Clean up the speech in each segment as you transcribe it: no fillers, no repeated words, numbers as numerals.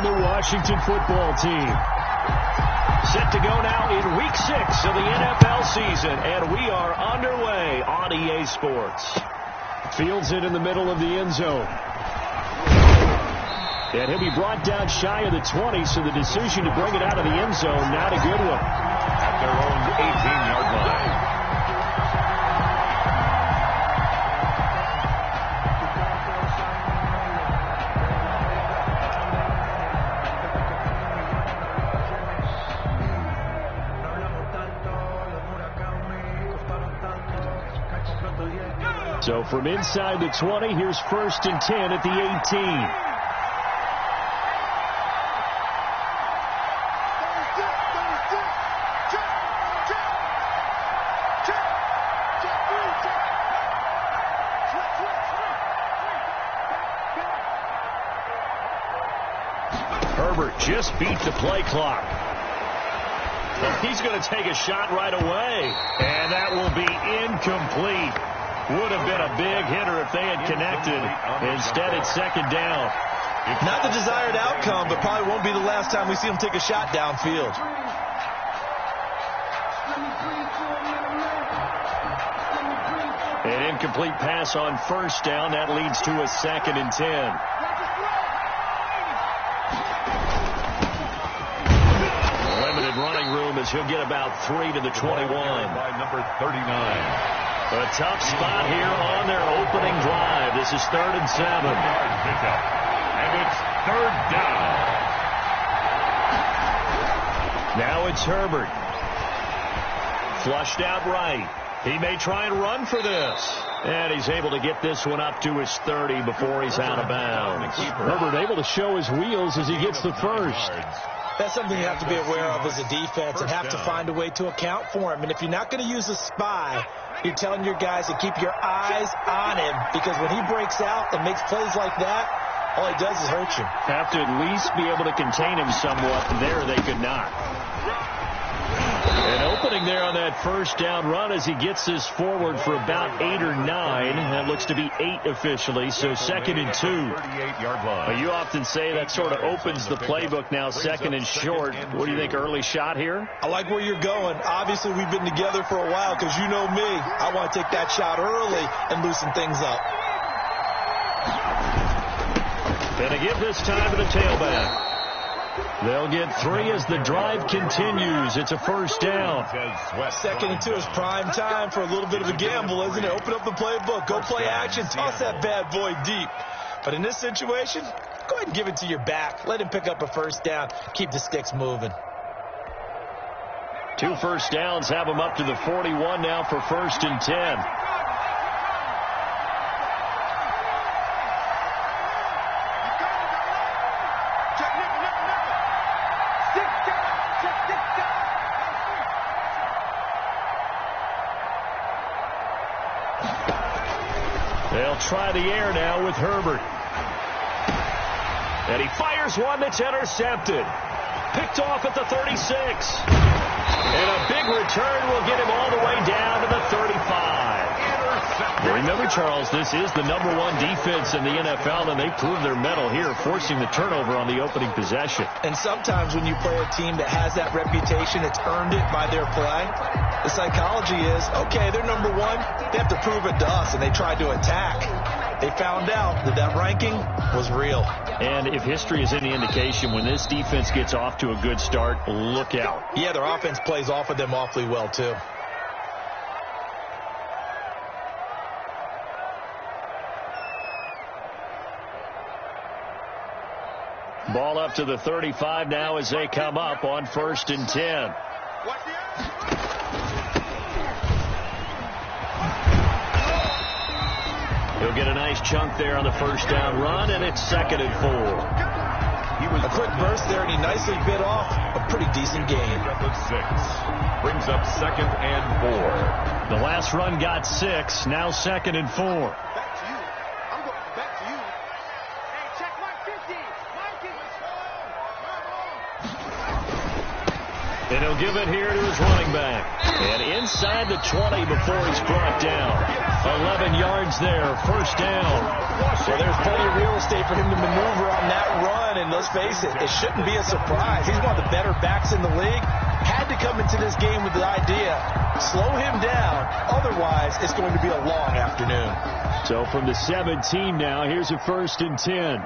the Washington football team. Set to go now in Week 6 of the NFL season, and we are underway on EA Sports. Fields it in the middle of the end zone. And he'll be brought down shy of the 20, so the decision to bring it out of the end zone, not a good one. At their own 18-yard line. So from inside the 20, here's 1st and 10 at the 18. Herbert just beat the play clock. Well, he's going to take a shot right away, and that will be incomplete. Would have been a big hitter if they had connected. Instead, it's 2nd down. Not the desired outcome, but probably won't be the last time we see him take a shot downfield. An incomplete pass on 1st down. That leads to a 2nd and 10. Limited running room as he'll get about 3 to the 21. By number 39. A tough spot here on their opening drive. This is 3rd and 7. And it's 3rd down. Now it's Herbert. Flushed out right. He may try and run for this. And he's able to get this one up to his 30 before he's out of bounds. Herbert able to show his wheels as he gets the first. That's something you have to be aware of as a defense and have to find a way to account for him. And if you're not going to use a spy, you're telling your guys to keep your eyes on him, because when he breaks out and makes plays like that, all he does is hurt you. Have to at least be able to contain him somewhat. There they could not. An opening there on that 1st down run as he gets this forward for about 8 or 9. That looks to be 8 officially, so 2nd and 2. 38-yard line. You often say that sort of opens the playbook now, 2nd and short. What do you think, early shot here? I like where you're going. Obviously, we've been together for a while because you know me. I want to take that shot early and loosen things up. Gonna give this time to the tailback. They'll get 3 as the drive continues. It's a 1st down. 2nd and 2 is prime time for a little bit of a gamble, isn't it? Open up the playbook. Go play action. Toss that bad boy deep. But in this situation, go ahead and give it to your back. Let him pick up a 1st down. Keep the sticks moving. 2 first downs have him up to the 41 now for 1st and 10. They'll try the air now with Herbert. And he fires one that's intercepted. Picked off at the 36. And a big return will get him all the way down to the 35. Remember, Charles, this is the #1 defense in the NFL, and they proved their mettle here, forcing the turnover on the opening possession. And sometimes when you play a team that has that reputation, it's earned it by their play. The psychology is, okay, they're #1. They have to prove it to us, and they tried to attack. They found out that that ranking was real. And if history is any indication, when this defense gets off to a good start, look out. Yeah, their offense plays off of them awfully well, too. Ball up to the 35 now as they come up on 1st and 10. He'll get a nice chunk there on the 1st down run, and it's 2nd and 4. He was a quick burst there, and he nicely bit off a pretty decent gain. Brings up 2nd and 4. The last run got 6, now 2nd and 4. And he'll give it here to his running back. And inside the 20 before he's brought down. 11 yards there, first down. Well, there's plenty of real estate for him to maneuver on that run. And let's face it, it shouldn't be a surprise. He's one of the better backs in the league. Had to come into this game with the idea, slow him down. Otherwise, it's going to be a long afternoon. So from the 17 now, here's a 1st and 10.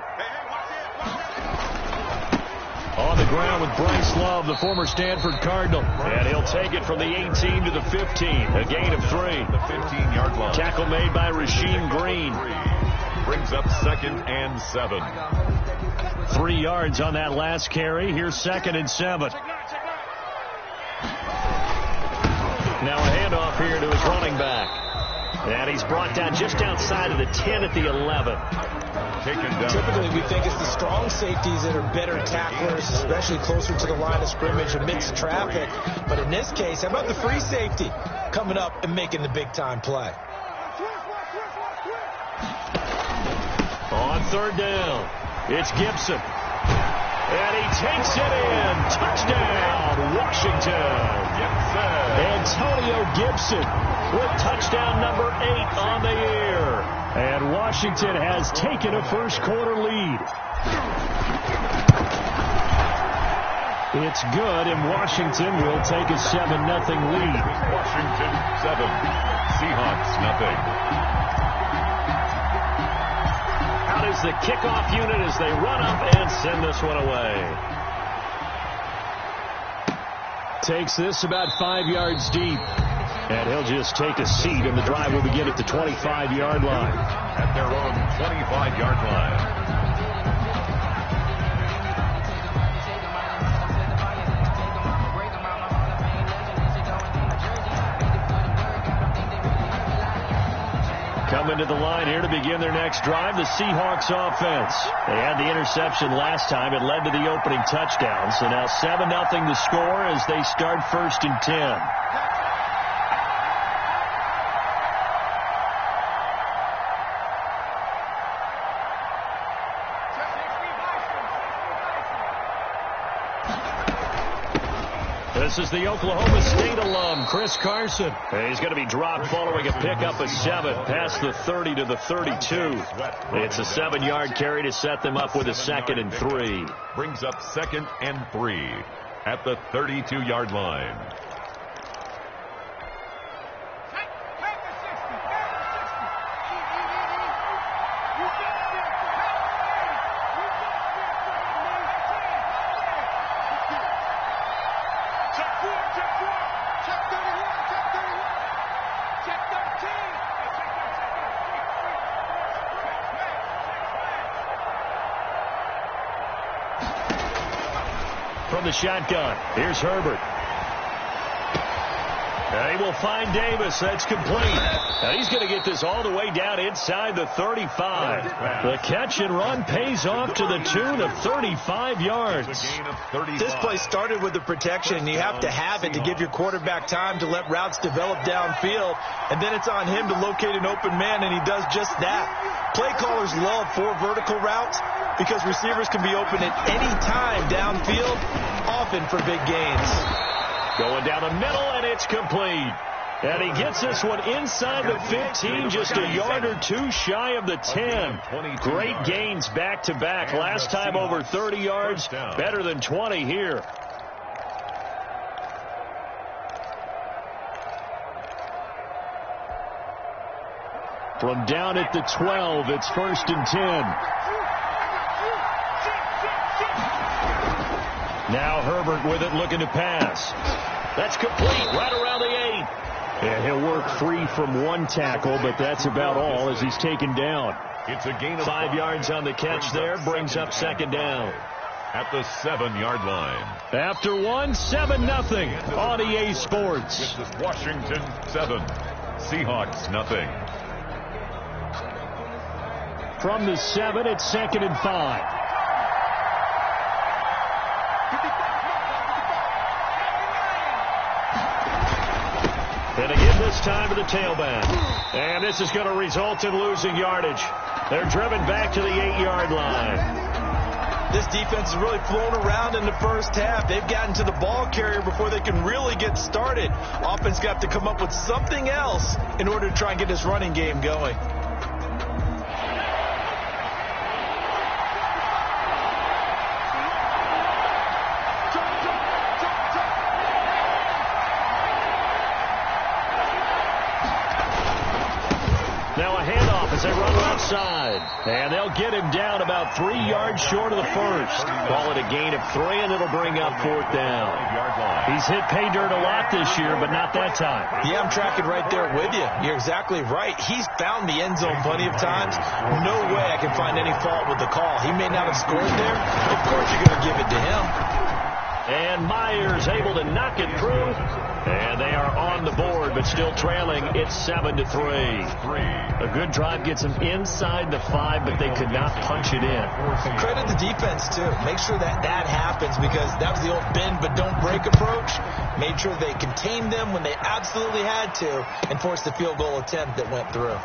On the ground with Bryce Love, the former Stanford Cardinal. And he'll take it from the 18 to the 15. A gain of 3. The 15-yard line. Tackle made by Rasheem Green. Brings up 2nd and 7. 3 yards on that last carry. Here's 2nd and 7. Now a handoff here to his running back. And he's brought down just outside of the 10 at the 11. Typically, we think it's the strong safeties that are better tacklers, especially closer to the line of scrimmage amidst traffic. But in this case, how about the free safety coming up and making the big-time play? On 3rd down, it's Gibson. And he takes it in. Touchdown, Washington. Antonio Gibson with touchdown number 8 on the year. And Washington has taken a first-quarter lead. It's good, and Washington will take a 7-0 lead. Washington 7, Seahawks nothing. Out is the kickoff unit as they run up and send this one away. Takes this about 5 yards deep. And he'll just take a seat, and the drive will begin at the 25-yard line. At their own 25-yard line. Coming to the line here to begin their next drive, the Seahawks offense. They had the interception last time. It led to the opening touchdown. So now 7-0 the score as they start 1st and 10. This is the Oklahoma State alum, Chris Carson. He's going to be dropped following a pickup of 7 past the 30 to the 32. It's a 7-yard carry to set them up with a 2nd and 3. Brings up 2nd and 3 at the 32-yard line. From the shotgun, here's Herbert. And he will find Davis. That's complete. And he's going to get this all the way down inside the 35. The catch and run pays off to the tune of 35 yards. This play started with the protection. You have to have it to give your quarterback time to let routes develop downfield. And then it's on him to locate an open man, and he does just that. Play callers love 4 vertical routes because receivers can be open at any time downfield, often for big gains. Going down the middle, and it's complete. And he gets this one inside the 15, just a yard or 2 shy of the 10. Great gains back-to-back. Last time over 30 yards, better than 20 here. From down at the 12, it's 1st and 10. Now Herbert with it, looking to pass. That's complete, right around the 8. And he'll work free from 1 tackle, but that's about all as he's taken down. It's a gain of 5 yards on the catch there, brings up 2nd down. At the 7-yard line. After 1, 7-0 on EA Sports. This is Washington 7, Seahawks nothing. From the 7, it's 2nd and 5. And again this time to the tailback. And this is going to result in losing yardage. They're driven back to the 8-yard line. This defense is really flown around in the first half. They've gotten to the ball carrier before they can really get started. Offense got to come up with something else in order to try and get this running game going. Now a handoff as they run left side. And they'll get him down about 3 yards short of the first. Call it a gain of 3, and it'll bring up 4th down. He's hit pay dirt a lot this year, but not that time. Yeah, I'm tracking right there with you. You're exactly right. He's found the end zone plenty of times. No way I can find any fault with the call. He may not have scored there. Of course you're going to give it to him. And Myers able to knock it through. And they are on the board, but still trailing. It's 7-3. A good drive gets them inside the 5, but they could not punch it in. Credit the defense, too. Make sure that happens, because that was the old bend but don't break approach. Made sure they contained them when they absolutely had to and forced the field goal attempt that went through.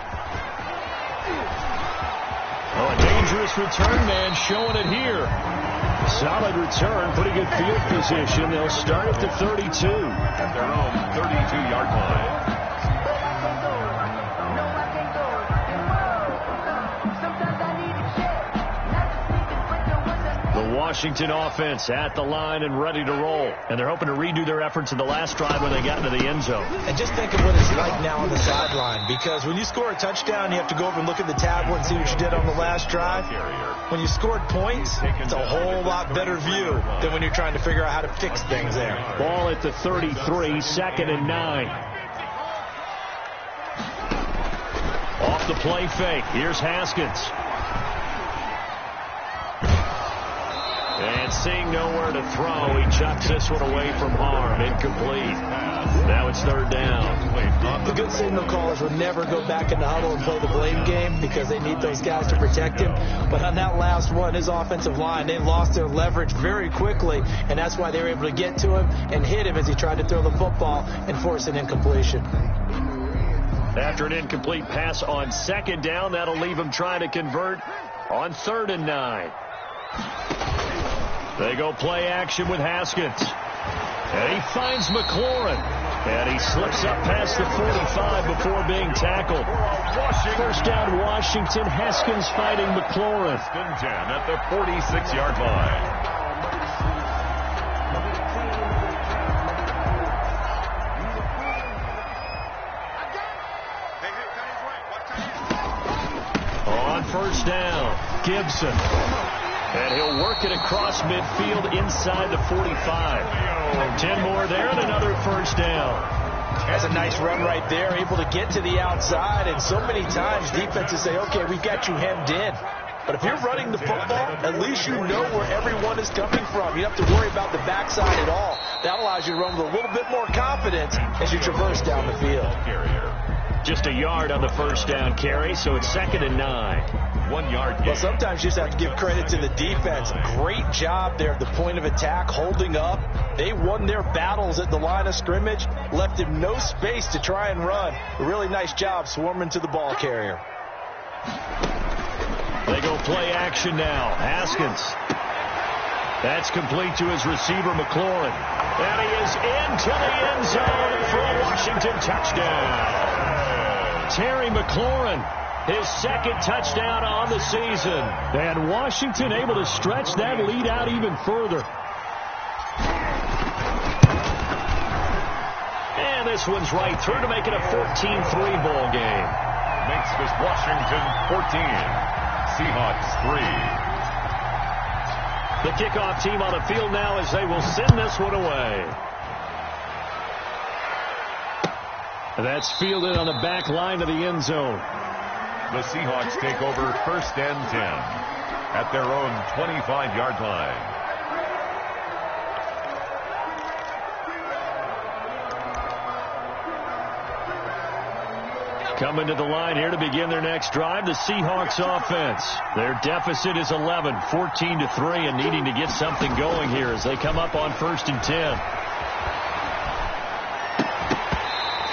Oh, a dangerous return man showing it here. Solid return, pretty good field position. They'll start at the 32. At their own 32-yard line. The Washington offense at the line and ready to roll. And they're hoping to redo their efforts in the last drive when they got into the end zone. And just think of what it's like now on the sideline, because when you score a touchdown, you have to go over and look at the tablet and see what you did on the last drive. When you scored points, it's a whole lot better view than when you're trying to figure out how to fix things there. Ball at the 33, 2nd and 9. Off the play fake. Here's Haskins. And seeing nowhere to throw, he chucks this one away from harm. Incomplete. Now it's 3rd down. The good signal callers will never go back in the huddle and play the blame game, because they need those guys to protect him. But on that last one, his offensive line, they lost their leverage very quickly, and that's why they were able to get to him and hit him as he tried to throw the football and force an incompletion. After an incomplete pass on 2nd down, that'll leave him trying to convert on 3rd and 9. They go play action with Haskins. And he finds McLaurin. And he slips up past the 45 before being tackled. 1st down, Washington. Haskins fighting McLaurin. 10 at the 46-yard line. On 1st down, Gibson. And he'll work it across midfield inside the 45. 10 more there and another 1st down. That's a nice run right there, able to get to the outside. And so many times defenses say, okay, we've got you hemmed in. But if you're running the football, at least you know where everyone is coming from. You don't have to worry about the backside at all. That allows you to run with a little bit more confidence as you traverse down the field. Just a yard on the 1st down carry, so it's 2nd and 9. 1 yard gain. Well, sometimes you just have to give credit to the defense. Great job there at the point of attack, holding up. They won their battles at the line of scrimmage, left him no space to try and run. A really nice job swarming to the ball carrier. They go play action now. Haskins. That's complete to his receiver, McLaurin. And he is into the end zone for a Washington touchdown. Terry McLaurin, his 2nd touchdown on the season. And Washington able to stretch that lead out even further. And this one's right through to make it a 14-3 ball game. Makes this Washington 14. Seahawks 3. The kickoff team on the field now as they will send this one away. That's fielded on the back line of the end zone. The Seahawks take over 1st and 10 at their own 25-yard line. Coming to the line here to begin their next drive, the Seahawks offense. Their deficit is 11, 14-3, and needing to get something going here as they come up on 1st and 10.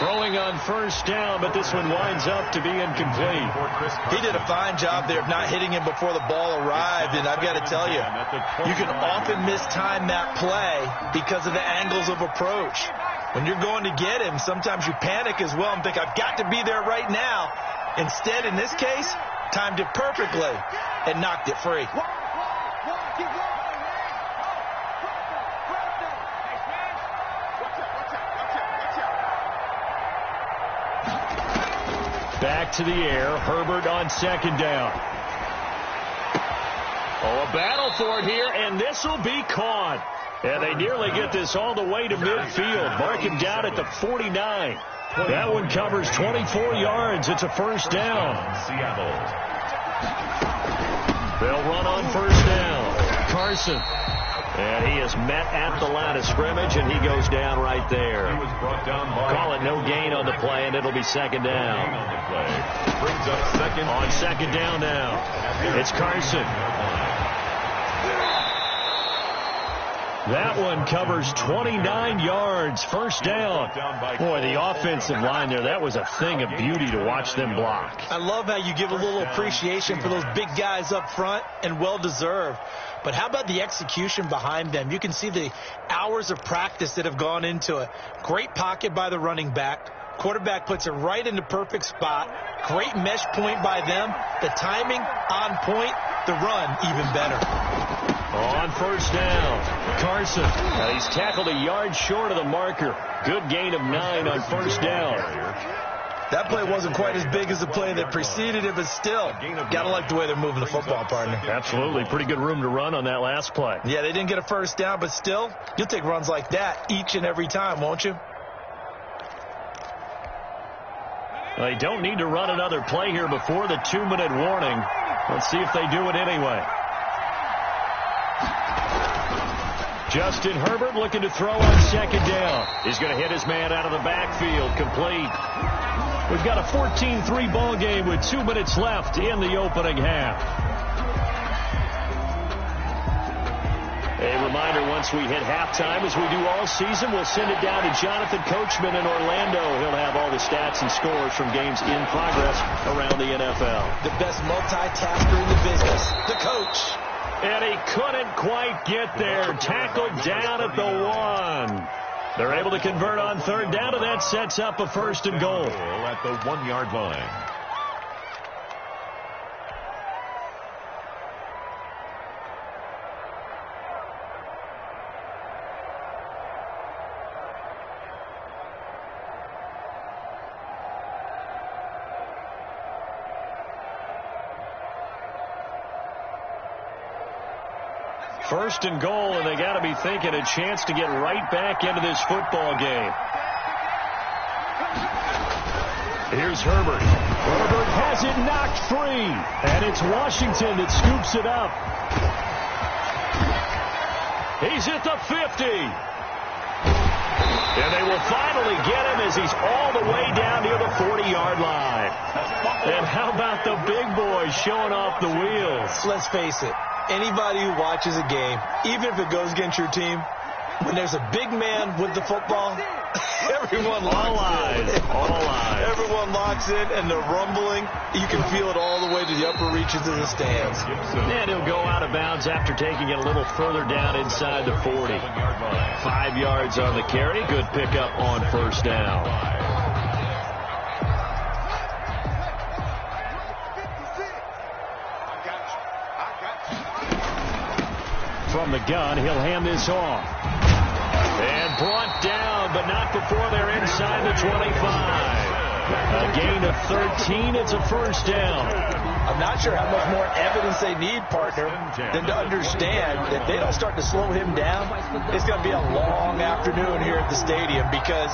Throwing on first down, but this one winds up to be incomplete. He did a fine job there of not hitting him before the ball arrived, and I've got to tell you, you can often mistime that play because of the angles of approach. When you're going to get him, sometimes you panic as well and think, I've got to be there right now. Instead, in this case, timed it perfectly and knocked it free. Back to the air. Herbert on second down. Oh, a battle for it here, and this will be caught. And they nearly get this all the way to midfield. Mark him down at the 49. That one covers 24 yards. It's a first down. Seattle. They'll run on first down. Carson. And he is met at the line of scrimmage, and he goes down right there. He was brought down by Call it no gain on the play, and it'll be second down. Brings up second. On second down now. It's Carson. That one covers 29 yards. First down. Boy, the offensive line there, that was a thing of beauty to watch them block. I love how you give a little appreciation for those big guys up front, and well-deserved. But how about the execution behind them? You can see the hours of practice that have gone into it. Great pocket by the running back. Quarterback puts it right in the perfect spot. Great mesh point by them. The timing on point. The run even better. On first down, Carson. He's tackled a yard short of the marker. Good gain of 9 on first down. That play wasn't quite as big as the play that preceded it, but still, got to like the way they're moving the football, partner. Absolutely. Pretty good room to run on that last play. Yeah, they didn't get a first down, but still, you'll take runs like that each and every time, won't you? They don't need to run another play here before the 2-minute warning. Let's see if they do it anyway. Justin Herbert looking to throw on second down. He's going to hit his man out of the backfield. Complete. We've got a 14-3 ball game with 2 minutes left in the opening half. A reminder, once we hit halftime, as we do all season, we'll send it down to Jonathan Coachman in Orlando. He'll have all the stats and scores from games in progress around the NFL. The best multitasker in the business, the coach. And he couldn't quite get there. Tackled down at the 1. They're able to convert on third down, and that sets up a first and goal. At the 1-yard line. First and goal, and they got to be thinking a chance to get right back into this football game. Here's Herbert. Herbert has it knocked free, and it's Washington that scoops it up. He's at the 50. And they will finally get him as he's all the way down near the 40-yard line. And how about the big boys showing off the wheels? Let's face it. Anybody who watches a game, even if it goes against your team, when there's a big man with the football, everyone locks in. All eyes. Everyone locks in, and the rumbling, you can feel it all the way to the upper reaches of the stands. And he'll go out of bounds after taking it a little further down inside the 40. 5 yards on the carry. Good pickup on first down. From the gun, he'll hand this off. And brought down, but not before they're inside the 25. A gain of 13. It's a first down. I'm not sure how much more evidence they need, partner, than to understand that they don't start to slow him down. It's going to be a long afternoon here at the stadium because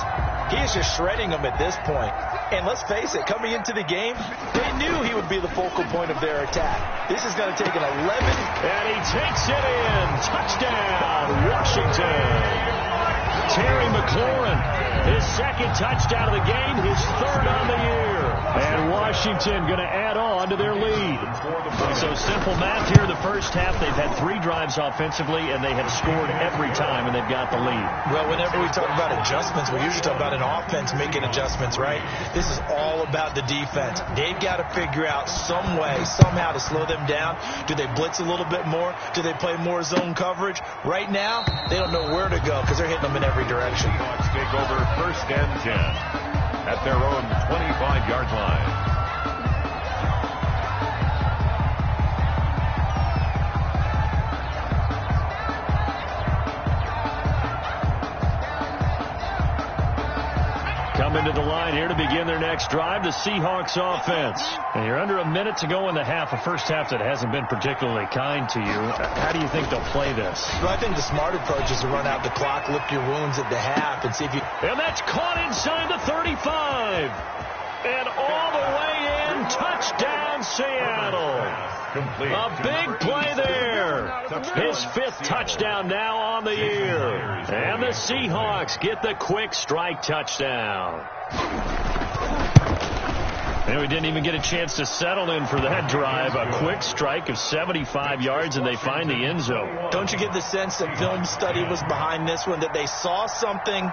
he is just shredding them at this point. And let's face it, coming into the game, they knew he would be the focal point of their attack. This is going to take an 11. And he takes it in. Touchdown, Washington. Terry McLaurin His second touchdown of the game, his third on the year. And Washington going to add on to their lead. So simple math here in the first half. They've had 3 drives offensively, and they have scored every time, and they've got the lead. Well, whenever we talk about adjustments, we usually talk about an offense making adjustments, right? This is all about the defense. They've got to figure out some way, somehow to slow them down. Do they blitz a little bit more? Do they play more zone coverage? Right now, they don't know where to go because they're hitting them in every direction. Seahawks take over first and 10 at their own 25-yard line. Coming to the line here to begin their next drive, the Seahawks offense. And you're under a minute to go in the half, a first half that hasn't been particularly kind to you. How do you think they'll play this? Well, I think the smart approach is to run out the clock, lick your wounds at the half, and see if you... And that's caught inside the 35. And all the way in, touchdown Seattle. Complete. A big play there. His 5th touchdown now on the year. And the Seahawks get the quick strike touchdown. And we didn't even get a chance to settle in for that drive. A quick strike of 75 yards, and they find the end zone. Don't you get the sense that film study was behind this one, that they saw something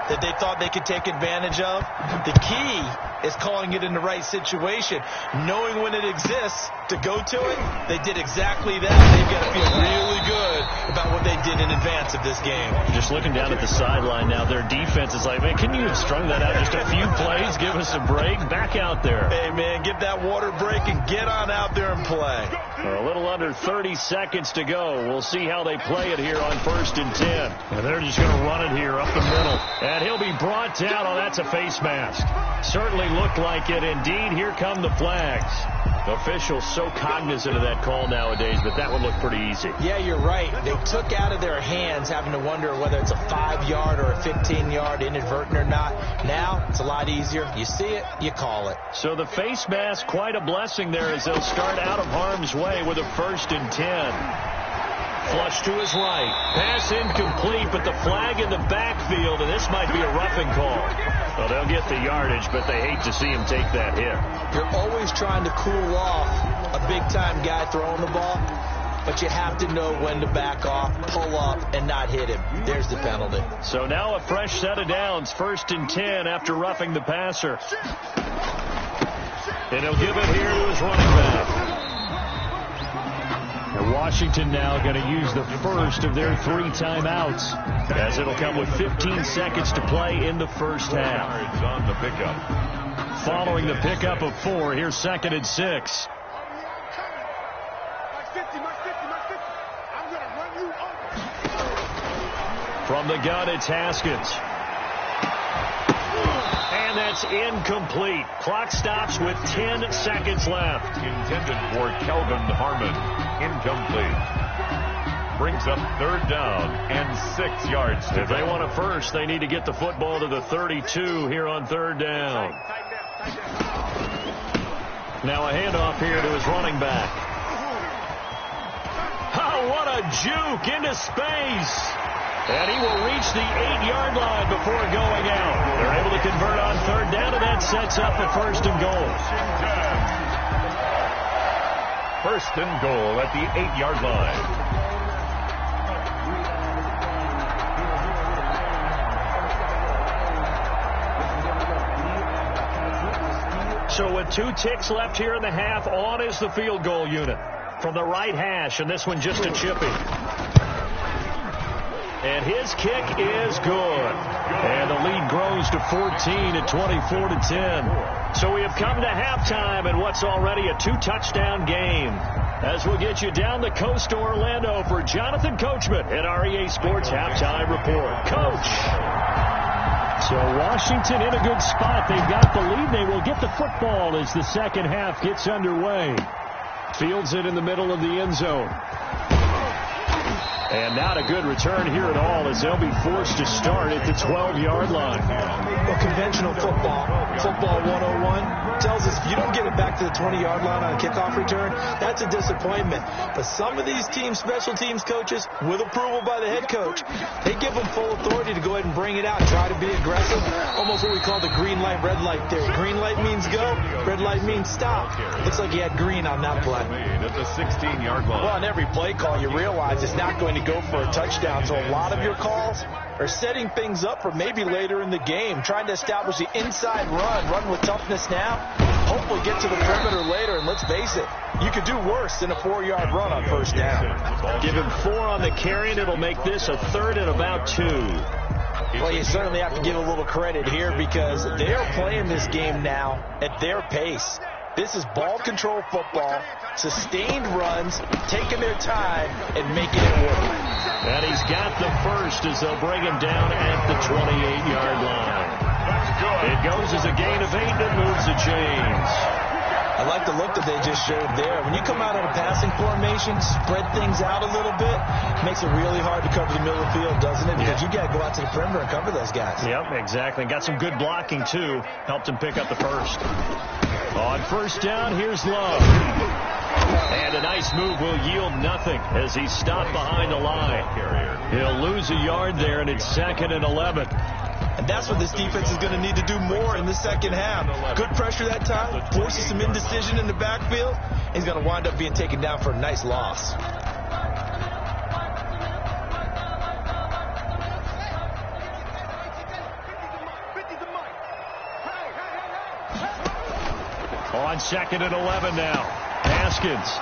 that they thought they could take advantage of? The key is calling it in the right situation, knowing when it exists to go to it. They did exactly that. They've got to feel really good about what they did in advance of this game. Just looking down at the sideline now, their defense is like, man, can you have strung that out just a few plays? Give us a break. Back out there. Hey, man, get that water break and get on out there and play. A little under 30 seconds to go. We'll see how they play it here on first and 10. And they're just going to run it here up the middle. And he'll be brought down. Oh, that's a face mask. Certainly looked like it. Indeed, here come the flags. The officials so cognizant of that call nowadays, but that one looked pretty easy. Yeah, you're right. They took out of their hands having to wonder whether it's a 5-yard or a 15-yard, inadvertent or not. Now, it's a lot easier. You see it, you call it. So the face mask, quite a blessing there as they'll start out of harm's way with a first and 10. Flush to his right. Pass incomplete, but the flag in the backfield, and this might be a roughing call. Well, they'll get the yardage, but they hate to see him take that hit. You're always trying to cool off a big-time guy throwing the ball, but you have to know when to back off, pull up, and not hit him. There's the penalty. So now a fresh set of downs, first and 10 after roughing the passer. And he'll give it here to his running back. And Washington now going to use the first of their 3 timeouts, as it'll come with 15 seconds to play in the first half. On the pickup. Following the pickup of 4, here's second and 6. From the gun, it's Haskins. And that's incomplete. Clock stops with 10 seconds left. Intended for Kelvin Harmon. Incomplete. Brings up third down and 6 yards. If they want a first, they need to get the football to the 32 here on third down. Now a handoff here to his running back. Oh, what a juke into space. And he will reach the 8-yard line before going out. They're able to convert on third down, and that sets up a first and goal. First and goal at the 8-yard line. So with 2 ticks left here in the half, on is the field goal unit. From the right hash, and this one just a chippy. And his kick is good. And the lead grows to 14 at 24-10. So we have come to halftime in what's already a 2-touchdown game. As we'll get you down the coast to Orlando for Jonathan Coachman at our EA Sports Halftime Report. Coach. So Washington in a good spot. They've got the lead. They will get the football as the second half gets underway. Fields it in the middle of the end zone. And not a good return here at all, as they'll be forced to start at the 12-yard line. Well, conventional football 101, tells us if you don't get it back to the 20-yard line on a kickoff return, that's a disappointment. But some of these special teams coaches, with approval by the head coach, they give them full authority to go ahead and bring it out, try to be aggressive, almost what we call the green light, red light theory. Green light means go, red light means stop. Looks like he had green on that play. At the 16-yard line. Well, on every play call, you realize it's not going to go for a touchdown, so a lot of your calls are setting things up for maybe later in the game, trying to establish the inside run with toughness now, hopefully get to the perimeter later, and let's face it, you could do worse than a 4-yard run on first down. Give him 4 on the carry, and it'll make this a 3rd and about 2. Well, you certainly have to give a little credit here because they're playing this game now at their pace. This is ball control football, sustained runs, taking their time, and making it work. And he's got the first as they'll bring him down at the 28-yard line. It goes as a gain of 8 that moves the chains. I like the look that they just showed there. When you come out in a passing formation, spread things out a little bit, it makes it really hard to cover the middle of the field, doesn't it? Because you got to go out to the perimeter and cover those guys. Yep, exactly. Got some good blocking, too. Helped him pick up the first. On first down, here's Love. And a nice move will yield nothing as he's stopped behind the line. He'll lose a yard there, and it's 2nd and 11. And that's what this defense is going to need to do more in the second half. Good pressure that time, forces some indecision in the backfield. He's going to wind up being taken down for a nice loss. On 2nd and 11 now. Haskins.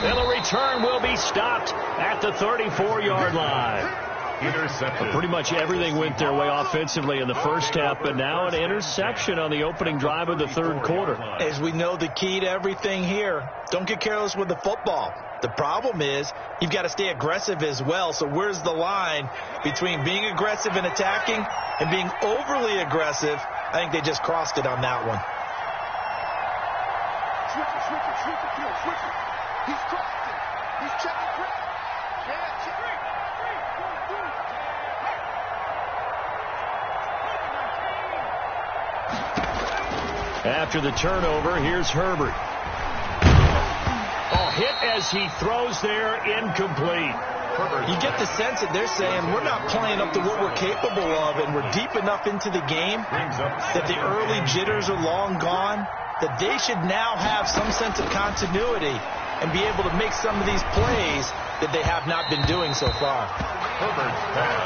And the return will be stopped at the 34-yard line. Intercepted. Pretty much everything went their way offensively in the first half, but now an interception on the opening drive of the 3rd quarter. As we know, the key to everything here, don't get careless with the football. The problem is you've got to stay aggressive as well. So where's the line between being aggressive and attacking and being overly aggressive? I think they just crossed it on that one. Switch it. He's crossed it. He's checking press. After the turnover, here's Herbert. Oh, hit as he throws there, incomplete. You get the sense that they're saying we're not playing up to what we're capable of, and we're deep enough into the game that the early jitters are long gone, that they should now have some sense of continuity and be able to make some of these plays that they have not been doing so far.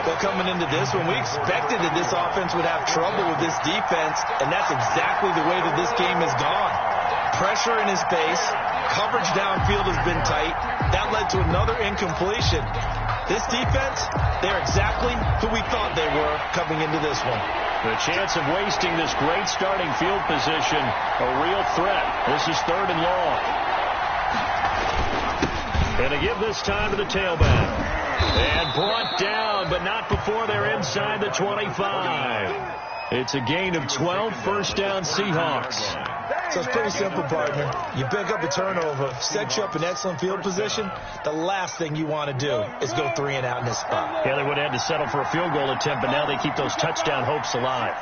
Well, coming into this one, we expected that this offense would have trouble with this defense, and that's exactly the way that this game has gone. Pressure in his face, coverage downfield has been tight. That led to another incompletion. This defense, they're exactly who we thought they were coming into this one. The chance of wasting this great starting field position, a real threat. This is 3rd and long. And to give this time to the tailback. And brought down, but not before they're inside the 25. It's a gain of 12, first down Seahawks. So it's pretty simple, partner. You pick up a turnover, set you up in excellent field position. The last thing you want to do is go 3 and out in this spot. Yeah, they would have had to settle for a field goal attempt, but now they keep those touchdown hopes alive.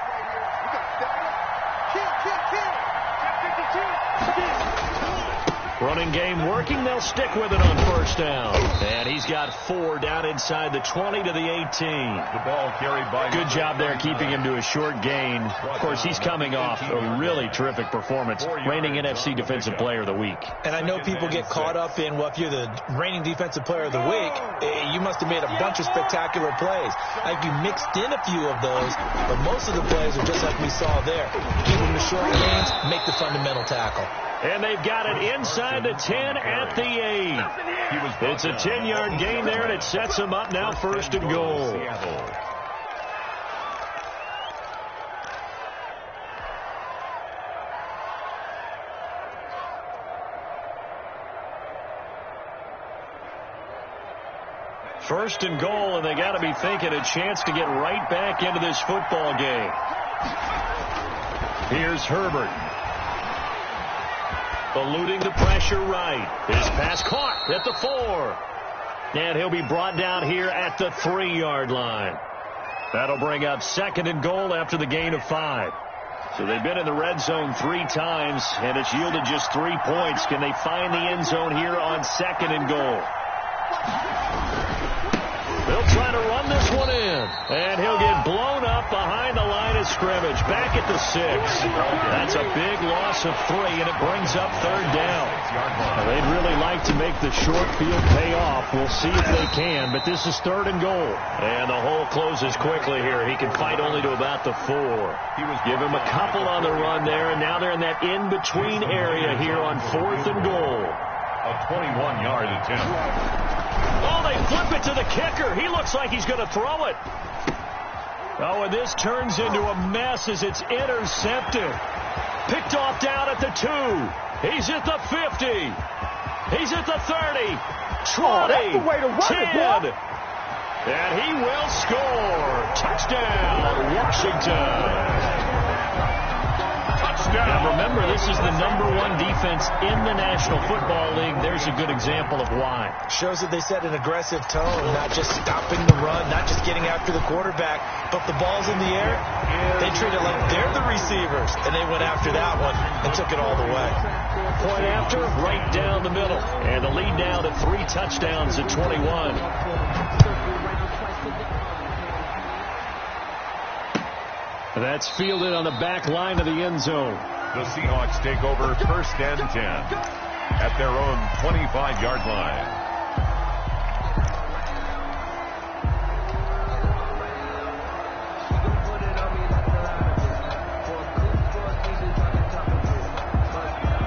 Running game working. They'll stick with it on first down. And he's got 4 down inside the 20 to the 18. The ball carried by. Good job there keeping him to a short gain. Of course, he's coming off a really terrific performance, reigning NFC Defensive Player of the Week. And I know people get caught up in, well, if you're the reigning Defensive Player of the Week, you must have made a bunch of spectacular plays. Like you mixed in a few of those, but most of the plays are just like we saw there. Keep them to short gains, make the fundamental tackle. And they've got it inside the 10 at the 8. It's a 10-yard gain there, and it sets them up now 1st and goal. First and goal, and they got to be thinking a chance to get right back into this football game. Here's Herbert. Eluding the pressure right. His pass caught at the 4. And he'll be brought down here at the 3-yard line. That'll bring up 2nd and goal after the gain of 5. So they've been in the red zone 3 times, and it's yielded just 3 points. Can they find the end zone here on 2nd and goal? They'll try to run this one in, and he'll get blown up behind the line of scrimmage, back at the 6. That's a big loss of 3, and it brings up 3rd down. Now, they'd really like to make the short field pay off. We'll see if they can, but this is 3rd and goal. And the hole closes quickly here. He can fight only to about the 4. Give him a couple on the run there, and now they're in that in-between area here on 4th and goal. A 21-yard attempt. Oh, they flip it to the kicker. He looks like he's going to throw it. Oh, and this turns into a mess as it's intercepted. Picked off down at the 2. He's at the 50. He's at the 30. 20. That's the way to run 10. it, boy. And he will score. Touchdown, Washington. Now remember, this is the #1 defense in the National Football League. There's a good example of why. Shows that they set an aggressive tone, not just stopping the run, not just getting after the quarterback, but the ball's in the air. They treat it like they're the receivers, and they went after that one and took it all the way. Point after, right down the middle. And the lead down to 3 touchdowns at 21. That's fielded on the back line of the end zone. The Seahawks take over 1st and 10 at their own 25-yard line.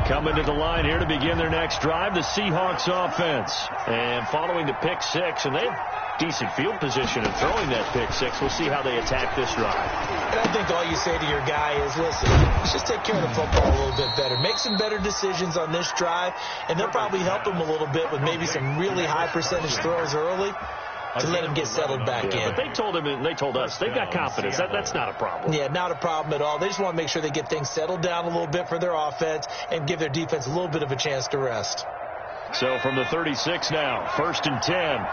Coming to the line here to begin their next drive, the Seahawks offense. And following the pick 6, and they have decent field position in throwing that pick 6. We'll see how they attack this drive. And I think all you say to your guy is, listen, let's just take care of the football a little bit better. Make some better decisions on this drive, and they'll probably help him a little bit with maybe some really high percentage throws early to let him get settled back in. But they told him, and they told us, they've got confidence. That's not a problem. Yeah, not a problem at all. They just want to make sure they get things settled down a little bit for their offense and give their defense a little bit of a chance to rest. So from the 36 now, 1st and 10.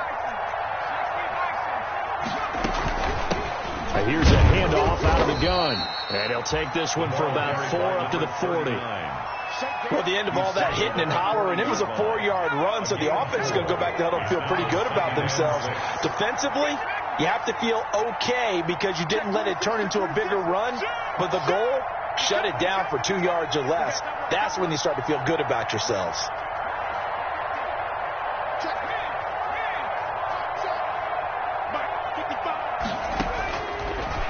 Here's a handoff out of the gun. And he'll take this one for about 4 up to the 40. Well, the end of all that hitting and hollering, it was a 4-yard run, so the offense is going to go back to huddle and feel pretty good about themselves. Defensively, you have to feel okay because you didn't let it turn into a bigger run, but the goal, shut it down for 2 yards or less. That's when you start to feel good about yourselves.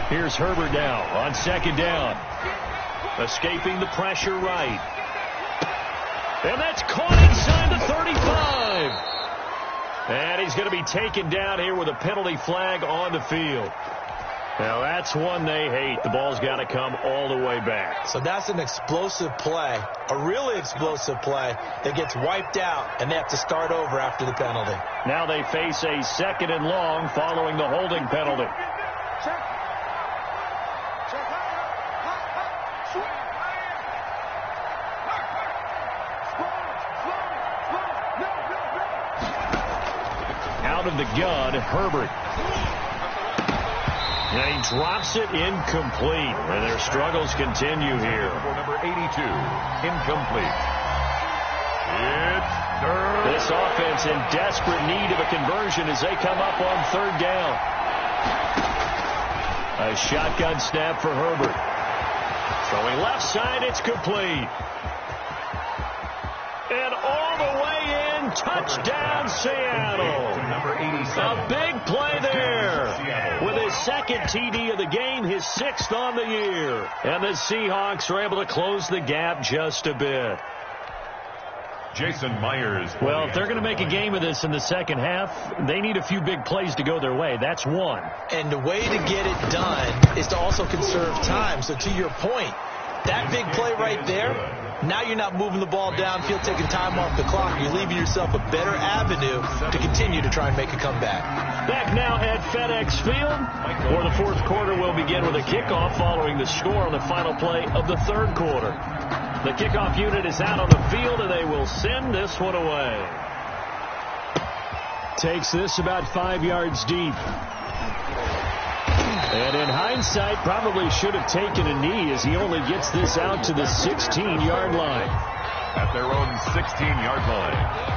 Here's Herbert now on 2nd down. Escaping the pressure right. And that's caught inside the 35. And he's going to be taken down here with a penalty flag on the field. Now, that's one they hate. The ball's got to come all the way back. So that's an explosive play, a really explosive play that gets wiped out, and they have to start over after the penalty. Now they face a 2nd and long following the holding penalty. Out of the gun, Herbert. And he drops it incomplete. And their struggles continue here. Number 82, incomplete. This offense in desperate need of a conversion as they come up on 3rd down. A shotgun snap for Herbert. Throwing left side, it's complete. And all the way in, touchdown Seattle. A big play there. With his 2nd TD of the game, his 6th on the year. And the Seahawks are able to close the gap just a bit. Jason Myers. Well, if they're going to make a game of this in the second half, they need a few big plays to go their way. That's one. And the way to get it done is to also conserve time. So to your point, that big play right there, now you're not moving the ball downfield, taking time off the clock. You're leaving yourself a better avenue to continue to try and make a comeback. Back now at FedEx Field, where the 4th quarter will begin with a kickoff following the score on the final play of the 3rd quarter. The kickoff unit is out on the field, and they will send this one away. Takes this about 5 yards deep. And in hindsight, probably should have taken a knee as he only gets this out to the 16-yard line. At their own 16-yard line.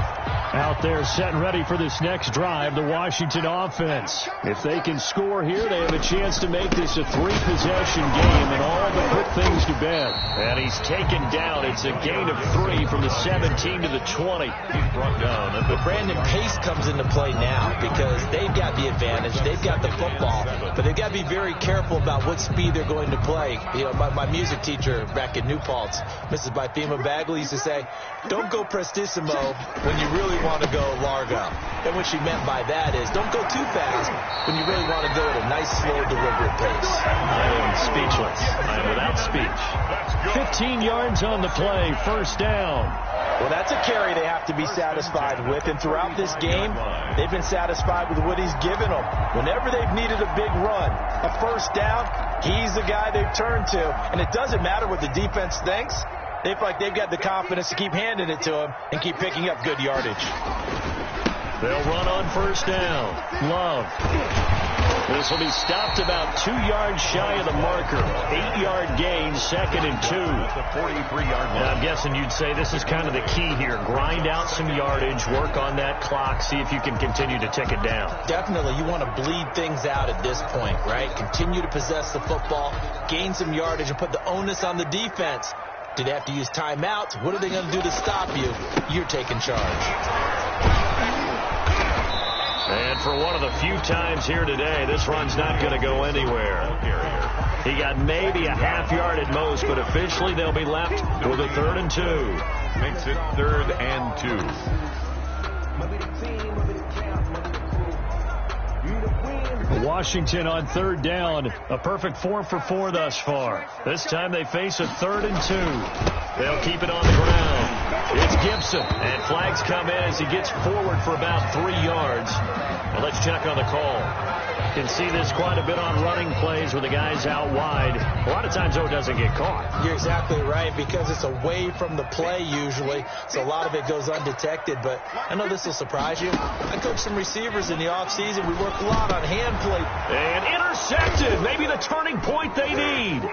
Out there set and ready for this next drive, the Washington offense. If they can score here, they have a chance to make this a 3-possession game and all but put things to bed. And he's taken down. It's a gain of 3 from the 17 to the 20. He's brought down. But Brandon, pace comes into play now because they've got the advantage. They've got the football. But they've got to be very careful about what speed they're going to play. You know, my music teacher back in New Paltz, Mrs. Bythema Bagley, used to say, don't go prestissimo when you really want to go largo. And what she meant by that is don't go too fast when you really want to go at a nice, slow, deliberate pace. I am speechless. I am without speech. 15 yards on the play, first down. Well, that's a carry they have to be satisfied with. And throughout this game, they've been satisfied with what he's given them. Whenever they've needed a big run, a first down, he's the guy they've turned to. And it doesn't matter what the defense thinks. They feel like they've got the confidence to keep handing it to him and keep picking up good yardage. They'll run on first down. Love. This will be stopped about 2 yards shy of the marker. 8-yard gain, 2nd and 2. The 43-yard line. I'm guessing you'd say this is kind of the key here. Grind out some yardage, work on that clock, see if you can continue to tick it down. Definitely. You want to bleed things out at this point, right? Continue to possess the football, gain some yardage, and put the onus on the defense. Do they have to use timeouts? What are they going to do to stop you? You're taking charge. And for one of the few times here today, this run's not going to go anywhere. He got maybe a half yard at most, but officially they'll be left with a 3rd and 2. Makes it 3rd and 2. Washington on 3rd down. A perfect 4 for 4 thus far. This time they face a 3rd and 2. They'll keep it on the ground. It's Gibson, and flags come in as he gets forward for about 3 yards. Now let's check on the call. You can see this quite a bit on running plays where the guy's out wide. A lot of times, though, it doesn't get caught. You're exactly right, because it's away from the play usually, so a lot of it goes undetected. But I know this will surprise you. I coached some receivers in the offseason. We work a lot on hand play. And intercepted. Maybe the turning point they need.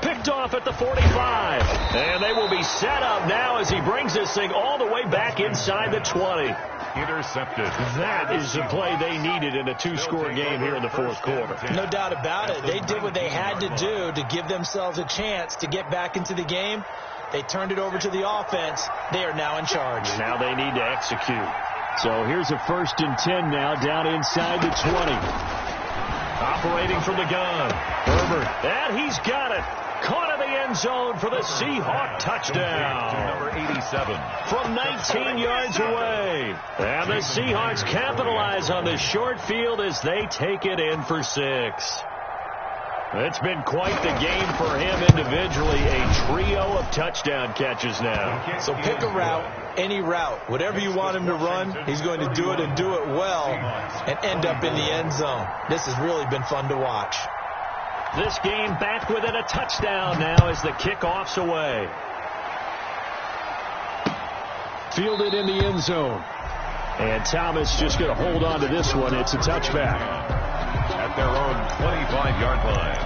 Picked off at the 45. And they will be set up now as he brings this thing all the way back inside the 20. Intercepted. That is the play they needed in a 2-score game here in the 4th quarter. No doubt about it. They did what they had to do to give themselves a chance to get back into the game. They turned it over to the offense. They are now in charge. Now they need to execute. So here's a 1st and 10 now down inside the 20. Operating from the gun. Herbert. And he's got it. Caught in the end zone for the Seahawk touchdown. Number 87. From 19 yards away. And the Seahawks capitalize on the short field as they take it in for 6. It's been quite the game for him individually. A trio of touchdown catches now. So pick a route, any route. Whatever you want him to run, he's going to do it and do it well and end up in the end zone. This has really been fun to watch. This game back within a touchdown now as the kickoff's away. Fielded in the end zone. And Thomas just going to hold on to this one. It's a touchback. At their own 25-yard line.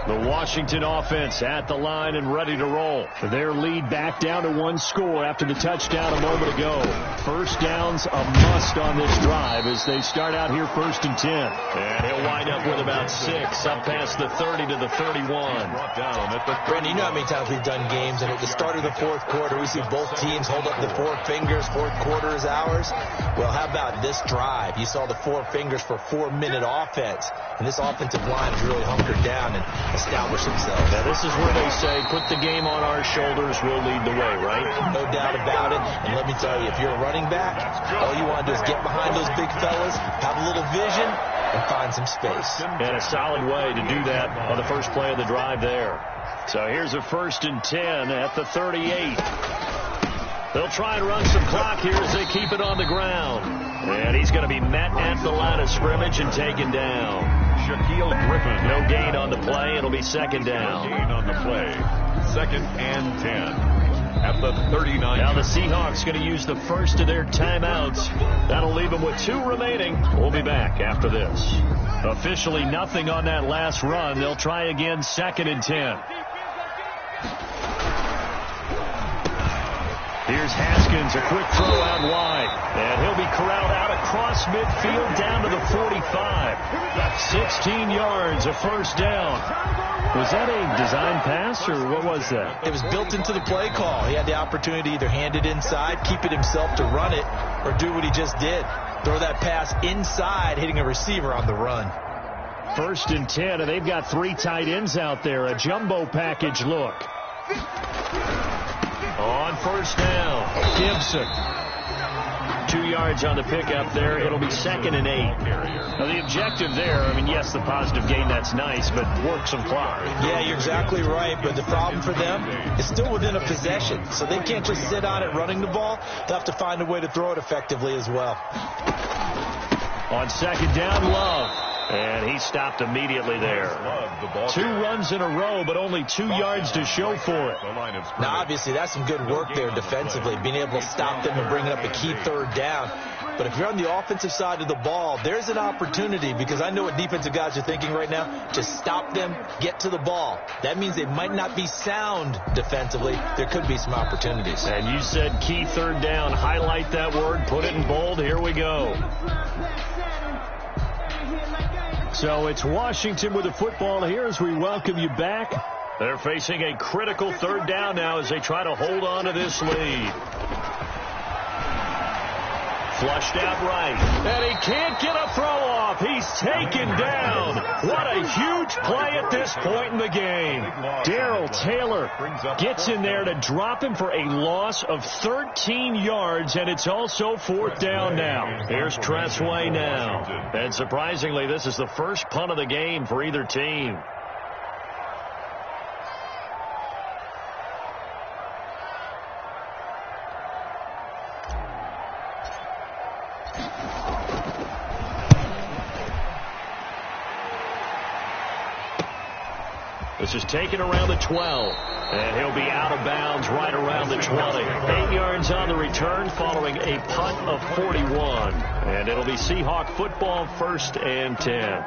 The Washington offense at the line and ready to roll. Their lead back down to 1 score after the touchdown a moment ago. First down's a must on this drive as they start out here 1st and 10. And he'll wind up with about 6 up past the 30 to the 31. Brandon, you know how many times we've done games, and at the start of the 4th quarter, we see both teams hold up the 4 fingers. 4th quarter is ours. Well, how about this drive? You saw the 4 fingers for 4-minute offense, and this offensive line is really hunkered down and establish themselves. Now, this is where they say, put the game on our shoulders, we'll lead the way, right? No doubt about it. And let me tell you, if you're a running back, all you want to do is get behind those big fellas, have a little vision, and find some space. And a solid way to do that on the first play of the drive there. So here's a 1st and 10 at the 38. They'll try and run some clock here as they keep it on the ground. And he's going to be met at the line of scrimmage and taken down. Shaquille Griffin. No gain on the play. It'll be second down. No gain on the play. 2nd and 10. At the 39. Now the Seahawks going to use the first of their timeouts. That'll leave them with 2 remaining. We'll be back after this. Officially nothing on that last run. They'll try again 2nd and 10. Here's Haskins, a quick throw out wide. And he'll be corralled out across midfield down to the 45. 16 yards, a first down. Was that a design pass, or what was that? It was built into the play call. He had the opportunity to either hand it inside, keep it himself to run it, or do what he just did. Throw that pass inside, hitting a receiver on the run. 1st and 10, and they've got 3 tight ends out there. A jumbo package look. On 1st down, Gibson. 2 yards on the pickup there. It'll be 2nd and 8. Now, the objective there, I mean, yes, the positive gain, that's nice, but work some clock. Yeah, you're exactly right, but the problem for them is still within a possession, so they can't just sit on it running the ball. They'll have to find a way to throw it effectively as well. On 2nd down, Love. And he stopped immediately there. 2 runs in a row, but only 2 yards to show for it. Now, obviously, that's some good work there defensively, being able to stop them and bring up a key 3rd down. But if you're on the offensive side of the ball, there's an opportunity, because I know what defensive guys are thinking right now. Just stop them, get to the ball. That means they might not be sound defensively. There could be some opportunities. And you said key 3rd down. Highlight that word, put it in bold. Here we go. So it's Washington with the football here as we welcome you back. They're facing a critical 3rd down now as they try to hold on to this lead. Flushed out right. And he can't get a throw off. He's taken down. What a huge play at this point in the game. Darrell Taylor gets in there to drop him for a loss of 13 yards, and it's also 4th down now. Here's Tressway now. And surprisingly, this is the first punt of the game for either team. This is taken around the 12. And he'll be out of bounds right around the 20. 8 yards on the return following a punt of 41. And it'll be Seahawk football 1st and 10.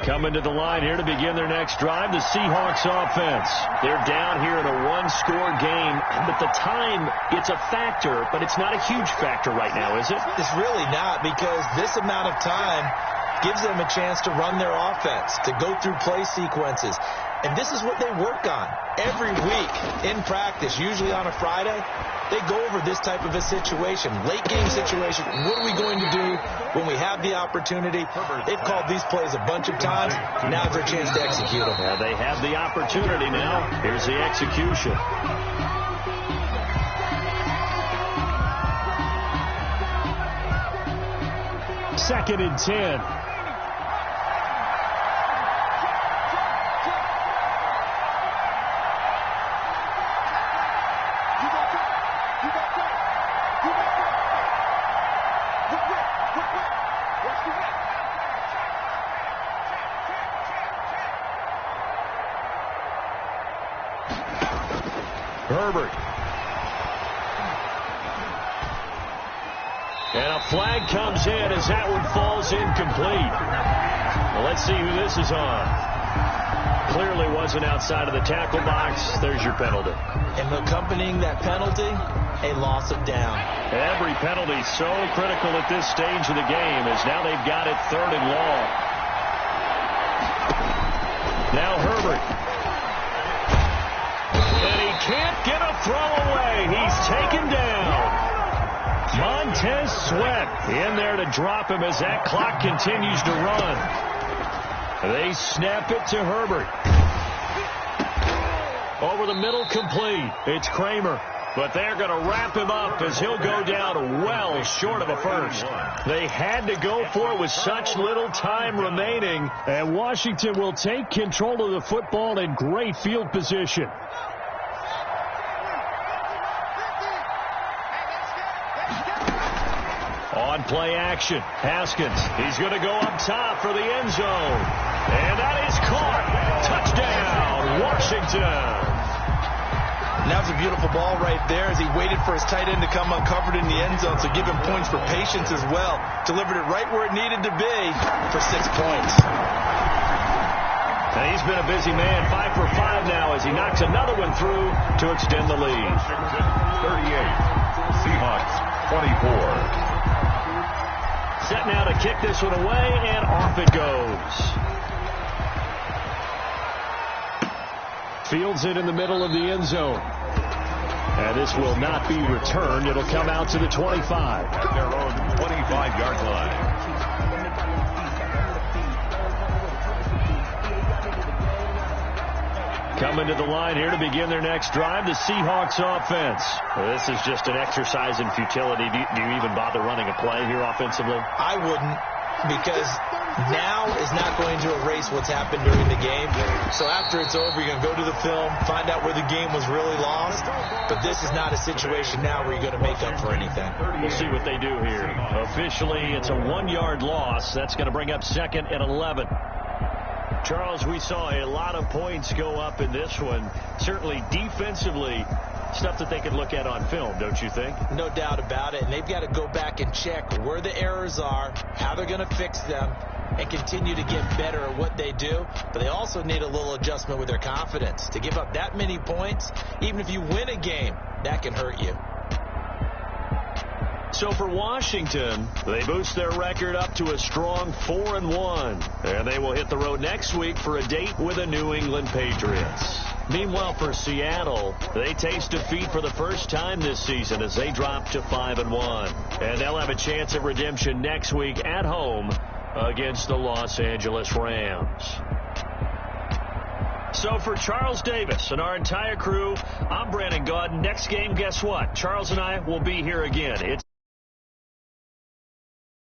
Coming to the line here to begin their next drive, the Seahawks offense. They're down here in a 1-score game, but the time, it's a factor, but it's not a huge factor right now, is it? It's really not, because this amount of time gives them a chance to run their offense, to go through play sequences. And this is what they work on every week in practice, usually on a Friday. They go over this type of a situation, late game situation. What are we going to do when we have the opportunity? They've called these plays a bunch of times. Now's their chance to execute them. Yeah, they have the opportunity now. Here's the execution. Second and 10. Herbert. And a flag comes in as that one falls incomplete. Well, let's see who this is on. Clearly wasn't outside of the tackle box. There's your penalty. And accompanying that penalty, a loss of down. Every penalty so critical at this stage of the game as now they've got it 3rd and long. Now Herbert. And he can't get a throw away. He's taken down. Montez Sweat in there to drop him as that clock continues to run. They snap it to Herbert. Over the middle, complete. It's Kramer. But they're going to wrap him up as he'll go down well short of a first. They had to go for it with such little time remaining. And Washington will take control of the football in great field position. play action. Haskins, he's going to go up top for the end zone. And that is caught. Touchdown, Washington. And that was a beautiful ball right there as he waited for his tight end to come uncovered in the end zone, so give him points for patience as well. Delivered it right where it needed to be for 6 points. And he's been a busy man, 5 for 5 now as he knocks another one through to extend the lead. 38, Seahawks 24. Set now to kick this one away, and off it goes. Fields it in the middle of the end zone. And this will not be returned. It'll come out to the 25. At their own 25-yard line. Coming to the line here to begin their next drive, the Seahawks offense. Well, this is just an exercise in futility. Do you even bother running a play here offensively? I wouldn't, because now is not going to erase what's happened during the game. So after it's over, you're going to go to the film, find out where the game was really lost. But this is not a situation now where you're going to make up for anything. We'll see what they do here. Officially, it's a 1-yard loss. That's going to bring up second and 11. Charles, we saw a lot of points go up in this one. Certainly defensively, stuff that they can look at on film, don't you think? No doubt about it. And they've got to go back and check where the errors are, how they're going to fix them, and continue to get better at what they do. But they also need a little adjustment with their confidence. To give up that many points, even if you win a game, that can hurt you. So for Washington, they boost their record up to a strong 4-1. And they will hit the road next week for a date with the New England Patriots. Meanwhile, for Seattle, they taste defeat for the first time this season as they drop to 5-1. And they'll have a chance at redemption next week at home against the Los Angeles Rams. So for Charles Davis and our entire crew, I'm Brandon Gaudin. Next game, guess what? Charles and I will be here again. It's